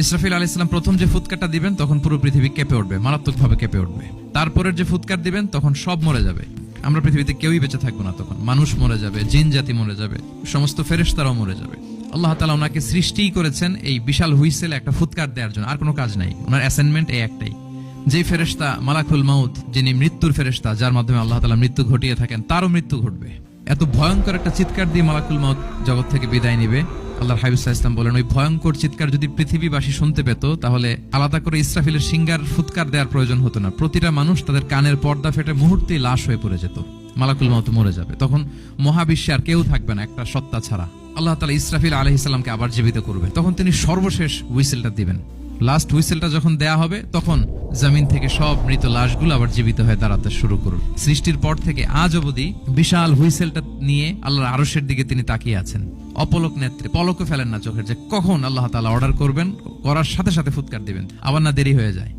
ইসরাফিল আলাইহিস সালাম প্রথম যে ফুৎকারটা দিবেন তখন পুরো পৃথিবী কেঁপে উঠবে, মারাত্মকভাবে কেঁপে উঠবে। তারপরের যে ফুৎকার দিবেন তখন সব মরে যাবে, আমরা পৃথিবীতে কেউই বেঁচে থাকবো না। তখন মানুষ মরে যাবে, জিন জাতি মরে যাবে, সমস্ত ফেরেশতারাও মরে যাবে। আল্লাহ তাআলা ওনাকে সৃষ্টিই করেছেন এই বিশাল হুইসেলে একটা ফুৎকার দেওয়ার জন্য, আর কোনো কাজ নাই। ওনার অ্যাসাইনমেন্ট এই একটাই। যে ফেরেশতা মালাকুল মাউত, যিনি মৃত্যুর ফেরেশতা, যার মাধ্যমে আল্লাহ তাআলা মৃত্যু ঘটিয়ে থাকেন, তারও মৃত্যু ঘটবে। এত ভয়ঙ্কর একটা চিৎকার দিয়ে মালাকুল মাউত জগৎ থেকে বিদায় নিবে। আল্লাহর হাবিব সাল্লাল্লাহু আলাইহি ওয়াসাল্লাম বলেন, ওই ভয়ঙ্কর চিৎকার যদি পৃথিবীবাসী শুনতে পেত তাহলে আলাদা করে ইসরাফিলের সিঙ্গার ফুৎকার দেওয়ার প্রয়োজন হতো না। প্রতিটা মানুষ তাদের কানের পর্দা ফেটে মুহূর্তেই লাশ হয়ে পড়ে যেত। মালাকুল মাউত মরে যাবে, তখন মহাবিশ্বে আর কেউ থাকবে না একটা সত্তা ছাড়া। আল্লাহ তাআলা ইসরাফিল আলাইহিস সালামকে আবার জীবিত করবে, তখন তিনি সর্বশেষ হুইসেলটা দিবেন। লাস্ট হুইসেলটা যখন দেয়া হবে তখন জমিন থেকে সব মৃত লাশগুলো আবার জীবিত হয়ে দাঁড়াতে শুরু করবে। সৃষ্টির পর থেকে আজ অবধি বিশাল হুইসেলটা নিয়ে আল্লাহর আরশের দিকে তিনি তাকিয়ে আছেন অপলক নেত্রে, পলকও ফেলেন না চোখের, যে কখন আল্লাহ তাআলা অর্ডার করবেন, করার সাথে সাথে ফুৎকার দিবেন, আবার না দেরি হয়ে যায়।